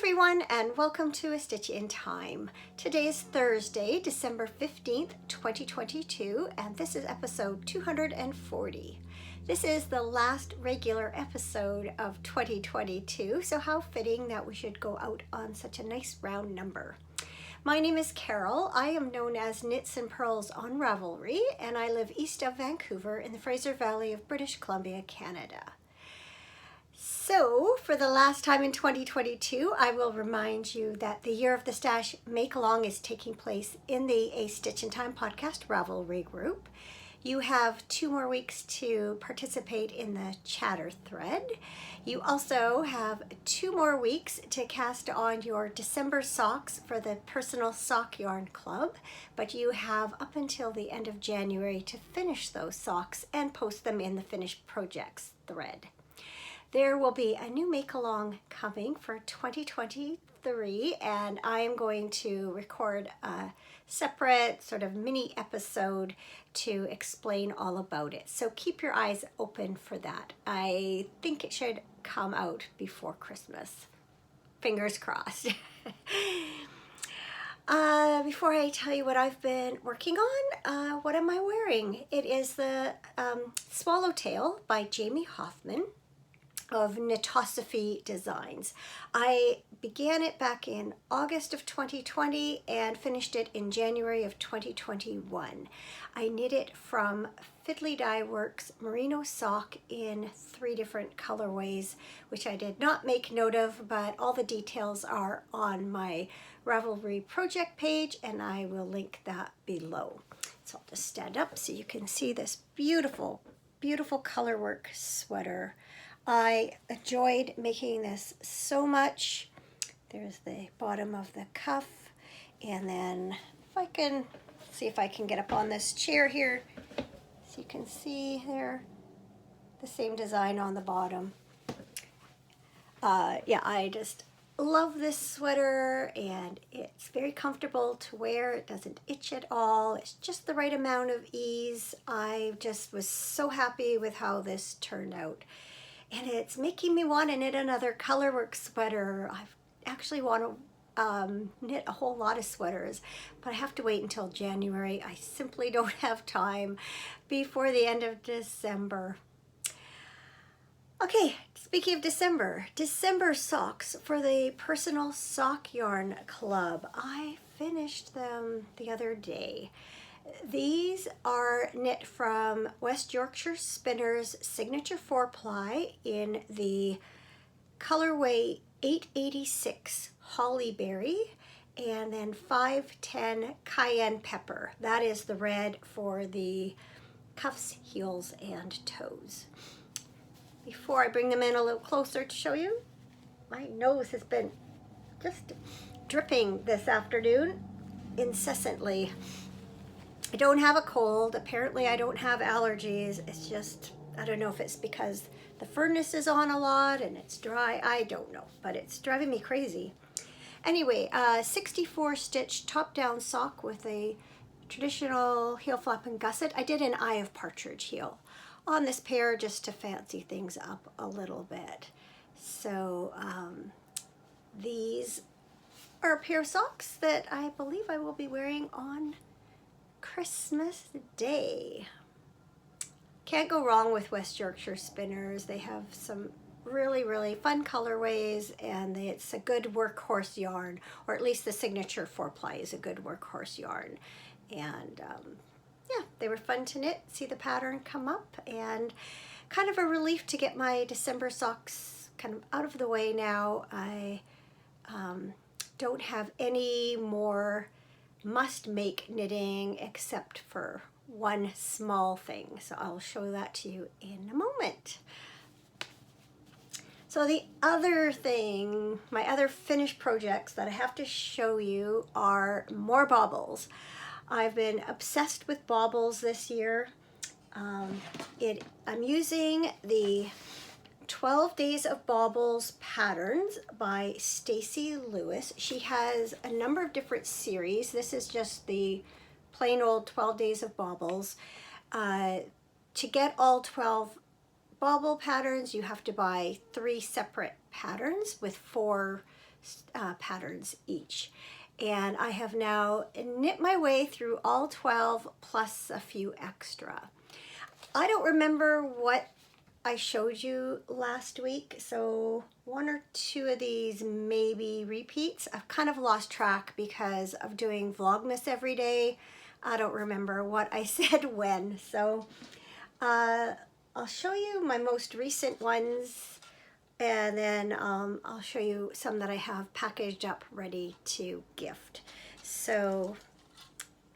everyone, and welcome to A Stitch in Time. Today is Thursday, December 15th, 2022, and this is episode 240. This is the last regular episode of 2022, so how fitting that we should go out on such a nice round number. My name is Carol. I am known as Knits and Pearls on Ravelry, and I live east of Vancouver in the Fraser Valley of British Columbia, Canada. So, for the last time in 2022, I will remind you that the Year of the Stash Make-Along is taking place in the A Stitch in Time podcast Ravelry group. You have 2 more weeks to participate in the chatter thread. You also have 2 more weeks to cast on your December socks for the Personal Sock Yarn Club, but you have up until the end of January to finish those socks and post them in the finished projects thread. There will be a new make-along coming for 2023, and I am going to record a separate sort of mini episode to explain all about it. So keep your eyes open for that. I think it should come out before Christmas. Fingers crossed. Before I tell you what I've been working on, what am I wearing? It is the Swallowtail by Jamie Hoffman of Knitosophy Designs. I began it back in August of 2020 and finished it in January of 2021. I knit it from Fiddly Dye Works merino sock in 3 different colorways, which I did not make note of, but all the details are on my Ravelry project page, and I will link that below. So I'll just stand up so you can see this beautiful, beautiful colorwork sweater. I enjoyed making this so much. There's the bottom of the cuff, and then if I can see if I can get up on this chair here, so you can see there the same design on the bottom. Yeah, I just love this sweater, and it's very comfortable to wear. It doesn't itch at all. It's just the right amount of ease. I just was so happy with how this turned out. And it's making me want to knit another colorwork sweater. I actually want to knit a whole lot of sweaters, but I have to wait until January. I simply don't have time before the end of December. Okay, speaking of December socks for the Personal Sock Yarn Club. I finished them the other day. These are knit from West Yorkshire Spinners Signature 4-ply in the colorway 886 Hollyberry and then 510 Cayenne Pepper. That is the red for the cuffs, heels, and toes. Before I bring them in a little closer to show you, my nose has been just dripping this afternoon incessantly. I don't have a cold. Apparently I don't have allergies. It's just, I don't know if it's because the furnace is on a lot and it's dry. I don't know, but it's driving me crazy. Anyway, 64 stitch top down sock with a traditional heel flap and gusset. I did an Eye of Partridge heel on this pair just to fancy things up a little bit. So these are a pair of socks that I believe I will be wearing on Christmas Day. Can't go wrong with West Yorkshire Spinners. They have some really fun colorways, and it's a good workhorse yarn, or at least the Signature 4-ply is a good workhorse yarn. And yeah, they were fun to knit, see the pattern come up, and kind of a relief to get my December socks kind of out of the way now. I don't have any more must-make knitting except for one small thing. So I'll show that to you in a moment. So the other thing, my other finished projects that I have to show you are more baubles. I've been obsessed with baubles this year. I'm using the 12 Days of Baubles patterns by Stacy Lewis. She has a number of different series. This is just the plain old 12 Days of Baubles. To get all 12 bauble patterns, you have to buy 3 separate patterns with 4 patterns each. And I have now knit my way through all 12 plus a few extra. I don't remember what I showed you last week, so one or two of these may be repeats. I've kind of lost track because of doing Vlogmas every day. I don't remember what I said when, so I'll show you my most recent ones, and then I'll show you some that I have packaged up ready to gift. So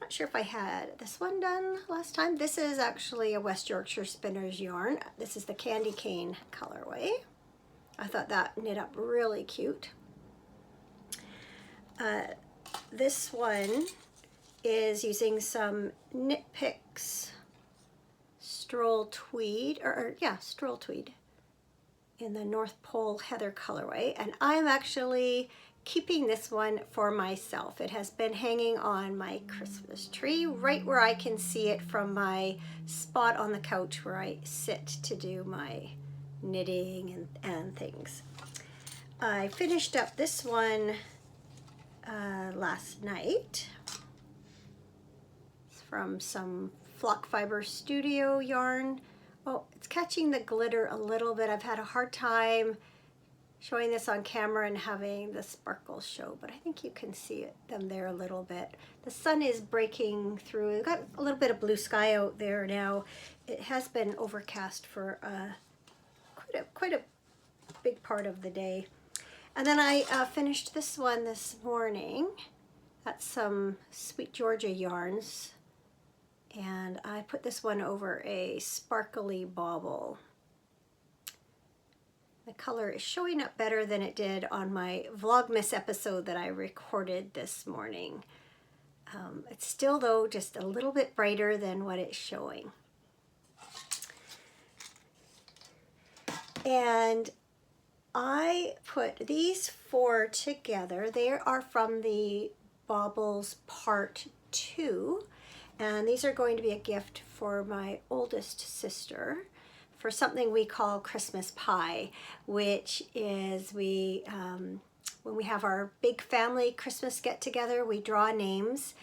not sure if I had this one done last time. This is actually a West Yorkshire Spinners yarn. This is the Candy Cane colorway. I thought that knit up really cute. This one is using some Knit Picks Stroll Tweed, Stroll Tweed in the North Pole Heather colorway, and I'm actually keeping this one for myself. It has been hanging on my Christmas tree right where I can see it from my spot on the couch where I sit to do my knitting and things. I finished up this one last night. It's from some Flock Fiber Studio yarn. Oh, it's catching the glitter a little bit. I've had a hard time showing this on camera and having the sparkles show, but I think you can see them there a little bit. The sun is breaking through. We've got a little bit of blue sky out there now. It has been overcast for quite a big part of the day. And then I finished this one this morning. That's some Sweet Georgia yarns, and I put this one over a sparkly bauble. The color is showing up better than it did on my Vlogmas episode that I recorded this morning. It's still, though, just a little bit brighter than what it's showing. And I put these four together. They are from the Baubles Part 2, and these are going to be a gift for my oldest sister for something we call Christmas pie, which is when we have our big family Christmas get together, we draw names,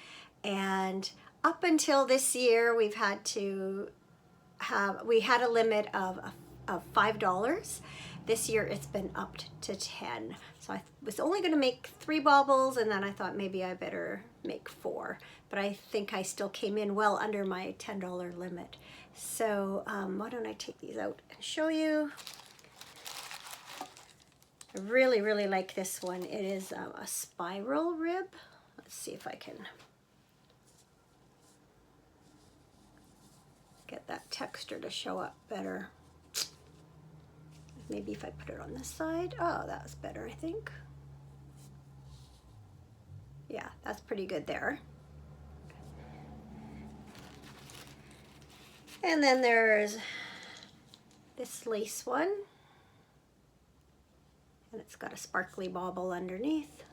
and up until this year we had a limit of $5. This year it's been upped to 10. So I was only going to make 3 baubles, and then I thought maybe I better make 4. But I think I still came in well under my $10 limit. So why don't I take these out and show you. I really, really like this one. It is a spiral rib. Let's see if I can get that texture to show up better. Maybe if I put it on this side. Oh, that's better, I think. Yeah, that's pretty good there. And then there's this lace one. And it's got a sparkly bauble underneath.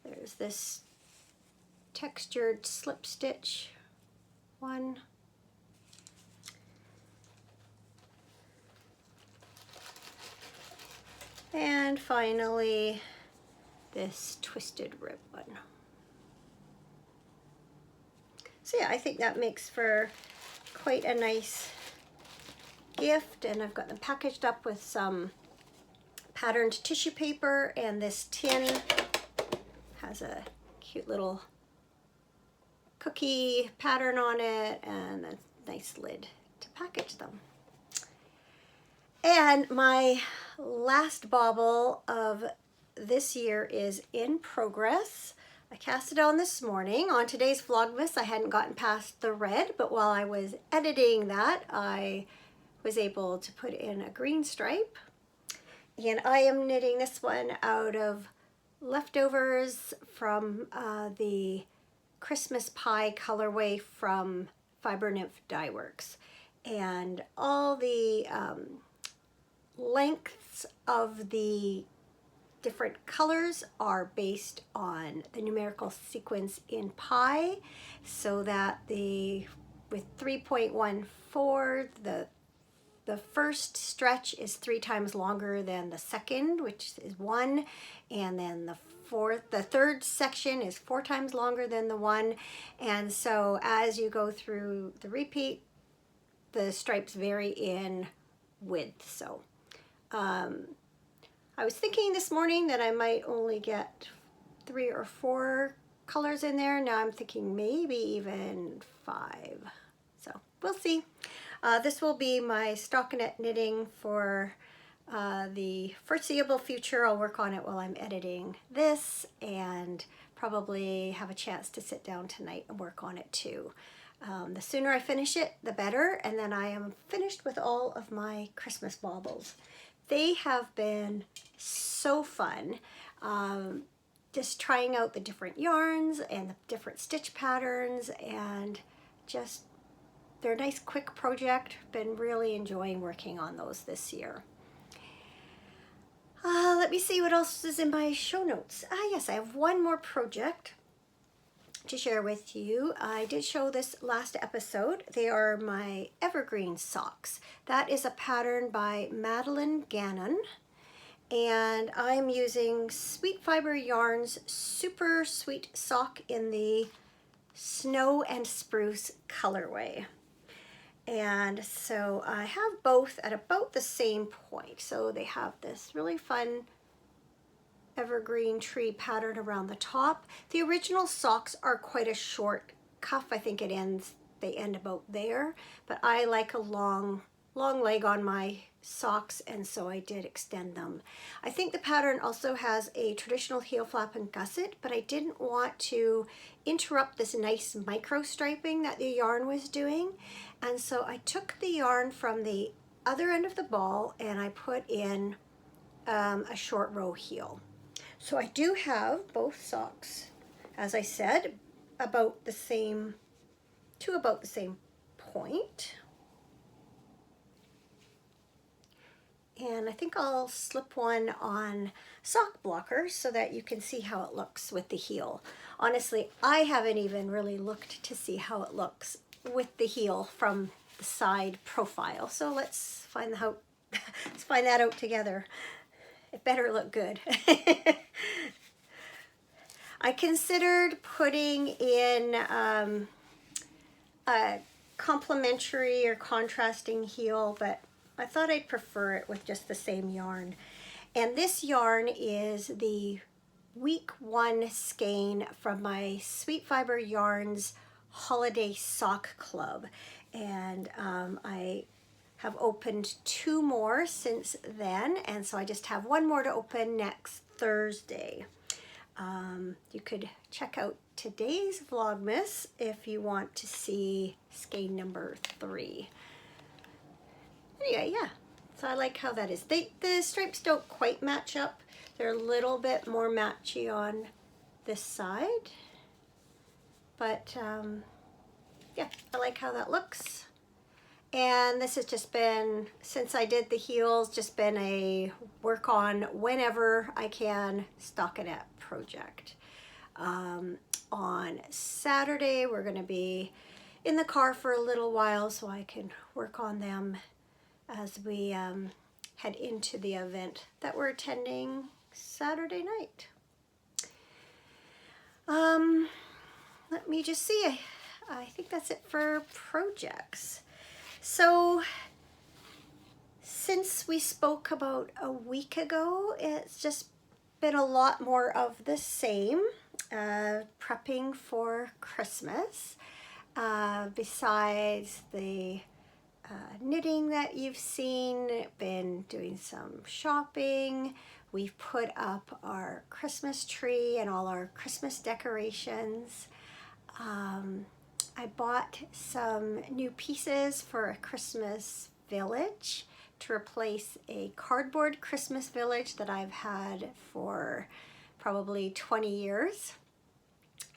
There's this textured slip stitch one. And finally, this twisted rib one. So yeah, I think that makes for quite a nice gift, and I've got them packaged up with some patterned tissue paper, and this tin has a cute little cookie pattern on it and a nice lid to package them. And my last bauble of this year is in progress. I cast it on this morning. On today's Vlogmas, I hadn't gotten past the red, but while I was editing that, I was able to put in a green stripe. And I am knitting this one out of leftovers from the Christmas pie colorway from Fiber Nymph Dye Works. And all the lengths of the different colors are based on the numerical sequence in pi, so that with 3.14, the the first stretch is 3 times longer than the second, which is 1, and then the third section is 4 times longer than the 1, and so as you go through the repeat, the stripes vary in width. So I was thinking this morning that I might only get 3 or 4 colors in there. Now I'm thinking maybe even 5. So we'll see. This will be my stockinette knitting for the foreseeable future. I'll work on it while I'm editing this and probably have a chance to sit down tonight and work on it too. The sooner I finish it, the better, and then I am finished with all of my Christmas baubles. They have been so fun. Just trying out the different yarns and the different stitch patterns, and just they're a nice quick project. Been really enjoying working on those this year. Let me see what else is in my show notes. Yes, I have one more project to share with you. I did show this last episode. They are my evergreen socks. That is a pattern by Madeline Gannon, and I'm using Sweet Fiber Yarns Super Sweet Sock in the Snow and Spruce colorway. And so I have both at about the same point. So they have this really fun evergreen tree pattern around the top. The original socks are quite a short cuff. I think they end about there, but I like a long leg on my socks, and so I did extend them. I think the pattern also has a traditional heel flap and gusset, but I didn't want to interrupt this nice micro striping that the yarn was doing, and so I took the yarn from the other end of the ball and I put in a short row heel. So I do have both socks, as I said, about the same point. And I think I'll slip one on sock blocker so that you can see how it looks with the heel. Honestly, I haven't even really looked to see how it looks with the heel from the side profile. So let's find that out together. It better look good. I considered putting in a complementary or contrasting heel, but I thought I'd prefer it with just the same yarn. And this yarn is the week 1 skein from my Sweet Fiber Yarns Holiday Sock Club. And I have opened 2 more since then, and so I just have 1 more to open next Thursday. You could check out today's Vlogmas if you want to see skein number 3. Anyway, yeah, so I like how that is. The stripes don't quite match up. They're a little bit more matchy on this side, but yeah, I like how that looks. And this has just been, since I did the heels, just been a work on whenever I can stockinette project. On Saturday, we're going to be in the car for a little while so I can work on them as we head into the event that we're attending Saturday night. Let me just see. I think that's it for projects. So since we spoke about a week ago, it's just been a lot more of the same, prepping for Christmas. Besides the knitting that you've seen, been doing some shopping. We've put up our Christmas tree and all our Christmas decorations. I bought some new pieces for a Christmas village to replace a cardboard Christmas village that I've had for probably 20 years.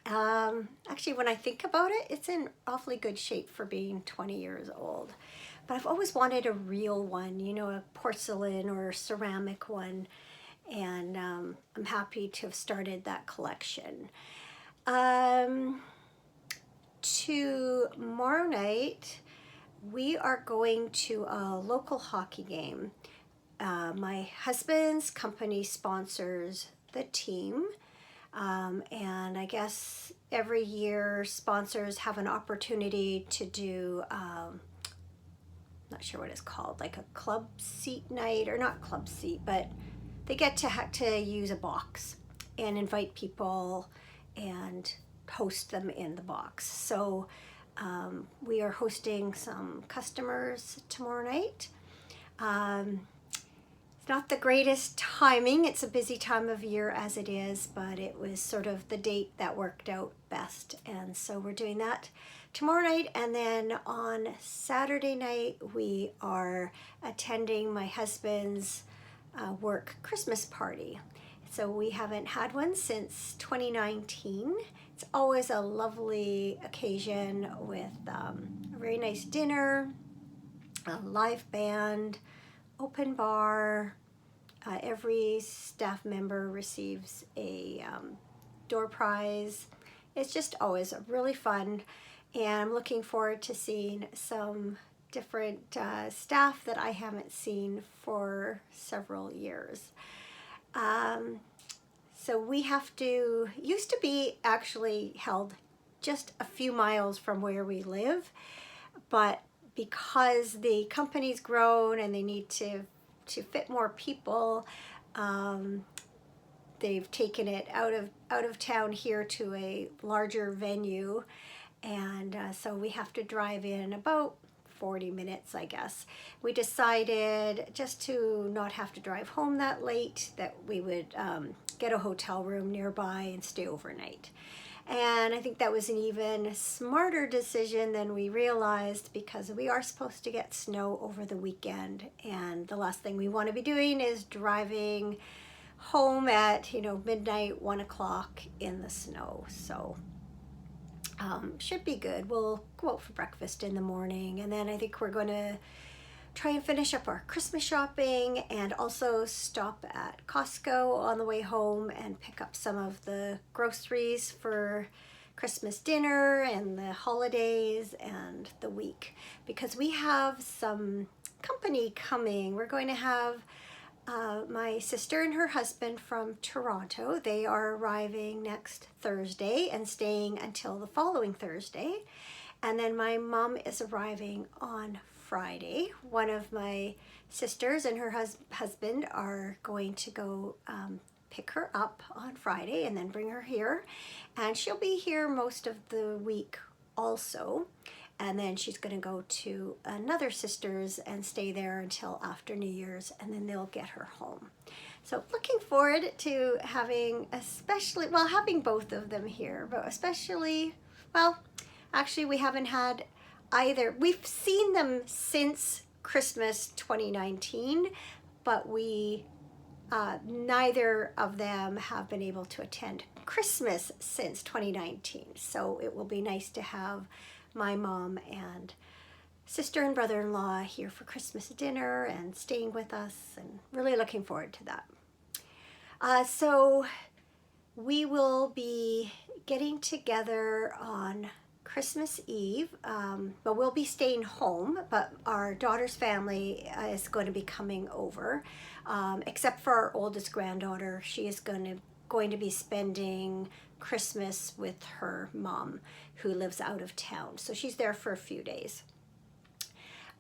Actually, when I think about it, it's in awfully good shape for being 20 years old. But I've always wanted a real one, you know, a porcelain or ceramic one. And I'm happy to have started that collection. Tomorrow night, we are going to a local hockey game. My husband's company sponsors the team, and I guess every year sponsors have an opportunity to do, not sure what it's called, like a club seat night, or not club seat, but they get to have to use a box and invite people and host them in the box. So we are hosting some customers tomorrow night. It's not the greatest timing. It's a busy time of year as it is, but it was sort of the date that worked out best. And so we're doing that tomorrow night. And then on Saturday night, we are attending my husband's work Christmas party. So we haven't had one since 2019. It's always a lovely occasion with a very nice dinner, a live band, open bar. Every staff member receives a door prize. It's just always really fun, and I'm looking forward to seeing some different staff that I haven't seen for several years. So we used to be actually held just a few miles from where we live, but because the company's grown and they need to fit more people, they've taken it out of town here to a larger venue, and so we have to drive in about 40 minutes, I guess. We decided, just to not have to drive home that late, that we would get a hotel room nearby and stay overnight. And I think that was an even smarter decision than we realized, because we are supposed to get snow over the weekend, and the last thing we want to be doing is driving home at midnight, 1 o'clock in the snow. So should be good. We'll go out for breakfast in the morning, and then I think we're going to try and finish up our Christmas shopping, and also stop at Costco on the way home and pick up some of the groceries for Christmas dinner and the holidays and the week, because we have some company coming. We're going to have my sister and her husband from Toronto. They are arriving next Thursday and staying until the following Thursday. And then my mom is arriving on Friday. One of my sisters and her husband are going to go pick her up on Friday and then bring her here. And she'll be here most of the week also. And then she's going to go to another sister's and stay there until after New Year's, and then they'll get her home. So looking forward to having having both of them here, but especially, actually we haven't had either. We've seen them since Christmas 2019, but neither of them have been able to attend Christmas since 2019. So it will be nice to have my mom and sister and brother-in-law here for Christmas dinner and staying with us, and really looking forward to that. So we will be getting together on Christmas Eve, but we'll be staying home, but our daughter's family is going to be coming over, except for our oldest granddaughter. She is going to be spending Christmas with her mom, who lives out of town. So she's there for a few days.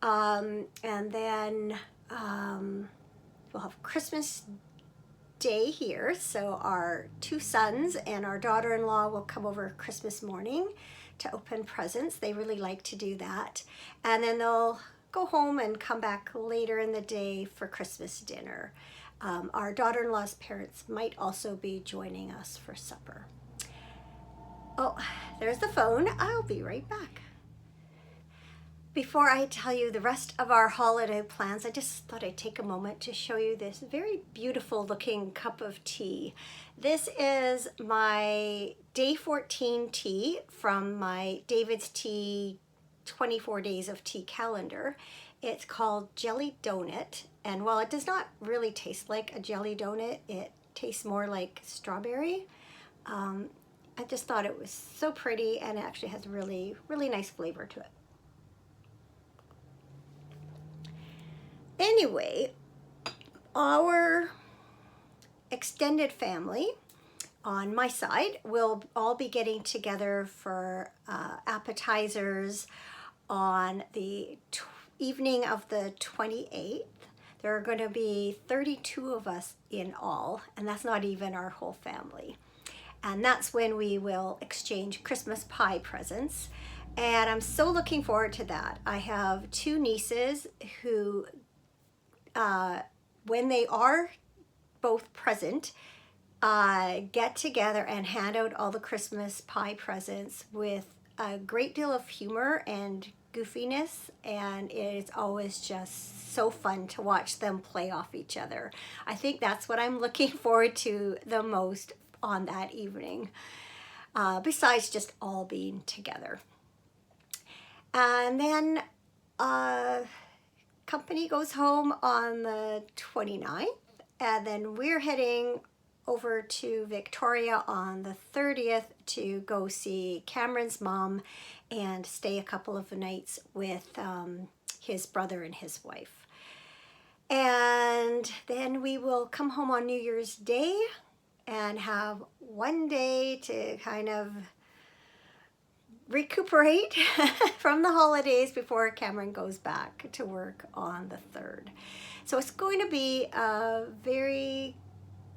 And then we'll have Christmas Day here. So our two sons and our daughter-in-law will come over Christmas morning to open presents. They really like to do that. And then they'll go home and come back later in the day for Christmas dinner. Our daughter-in-law's parents might also be joining us for supper. Oh, there's the phone. I'll be right back. Before I tell you the rest of our holiday plans, I just thought I'd take a moment to show you this very beautiful looking cup of tea. This is my day 14 tea from my David's Tea 24 Days of Tea calendar. It's called Jelly Donut, and while it does not really taste like a jelly donut, it tastes more like strawberry. I just thought it was so pretty, and it actually has really, really nice flavor to it. Anyway, our extended family on my side will all be getting together for appetizers on the evening of the 28th. There are going to be 32 of us in all, and that's not even our whole family. And that's when we will exchange Christmas pie presents. And I'm so looking forward to that. I have two nieces who, when they are both present, get together and hand out all the Christmas pie presents with a great deal of humor and goofiness, and it's always just so fun to watch them play off each other. I think that's what I'm looking forward to the most on that evening, besides just all being together. And then company goes home on the 29th, and then we're heading over to Victoria on the 30th to go see Cameron's mom and stay a couple of nights with his brother and his wife. And then we will come home on New Year's Day and have one day to kind of recuperate from the holidays before Cameron goes back to work on the 3rd. So it's going to be a very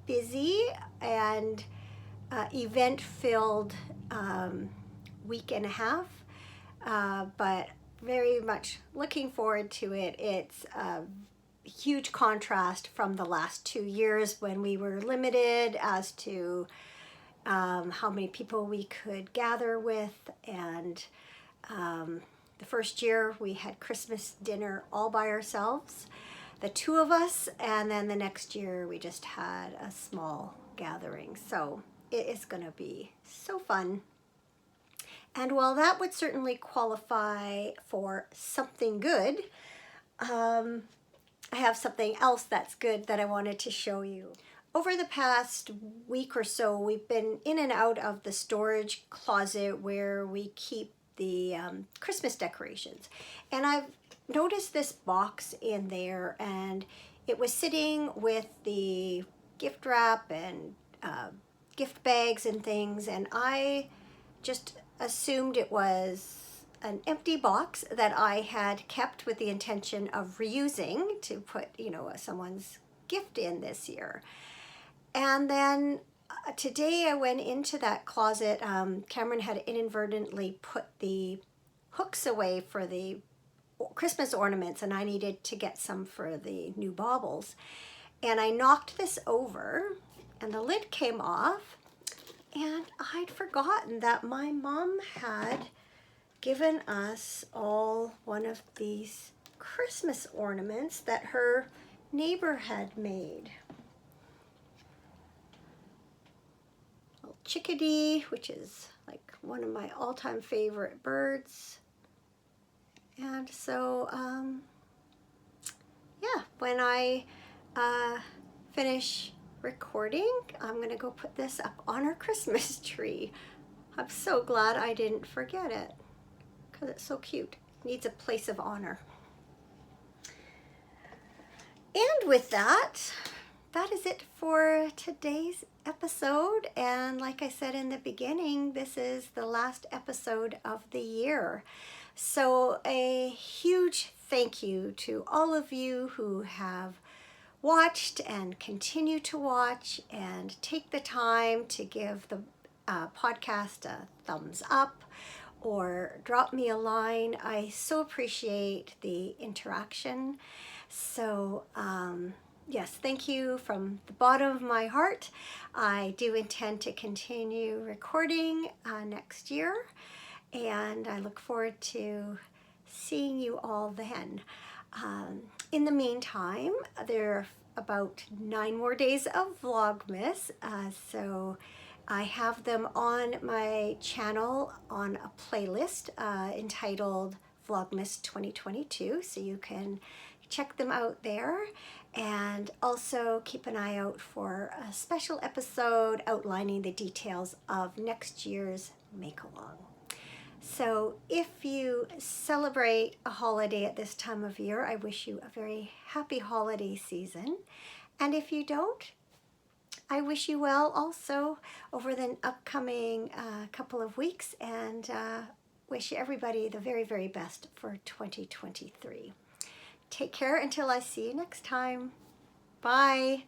busy and event-filled week and a half, but very much looking forward to it. It's a huge contrast from the last 2 years when we were limited as to how many people we could gather with, and the first year we had Christmas dinner all by ourselves, the two of us, and then the next year we just had a small gathering. So it is going to be so fun. And while that would certainly qualify for something good, I have something else that's good that I wanted to show you. Over the past week or so, we've been in and out of the storage closet where we keep the Christmas decorations. And I've noticed this box in there, and it was sitting with the gift wrap and gift bags and things, and I just assumed it was an empty box that I had kept with the intention of reusing to put, someone's gift in this year. And then today I went into that closet. Cameron had inadvertently put the hooks away for the Christmas ornaments, and I needed to get some for the new baubles. And I knocked this over, and the lid came off, and I'd forgotten that my mom had given us all one of these Christmas ornaments that her neighbor had made. A little chickadee, which is like one of my all-time favorite birds. And so, yeah, when I finish recording, I'm going to go put this up on our Christmas tree. I'm so glad I didn't forget it because it's so cute. It needs a place of honor. And with that, that is it for today's episode. And like I said in the beginning, this is the last episode of the year. So a huge thank you to all of you who have watched and continue to watch and take the time to give the podcast a thumbs up or drop me a line. I so appreciate the interaction. So yes, thank you from the bottom of my heart. I do intend to continue recording next year, and I look forward to seeing you all then. In the meantime, there are about 9 more days of Vlogmas, so I have them on my channel on a playlist entitled Vlogmas 2022, so you can check them out there, and also keep an eye out for a special episode outlining the details of next year's make-along. So if you celebrate a holiday at this time of year, I wish you a very happy holiday season. And if you don't, I wish you well also over the upcoming couple of weeks, and wish everybody the very, very best for 2023. Take care until I see you next time. Bye.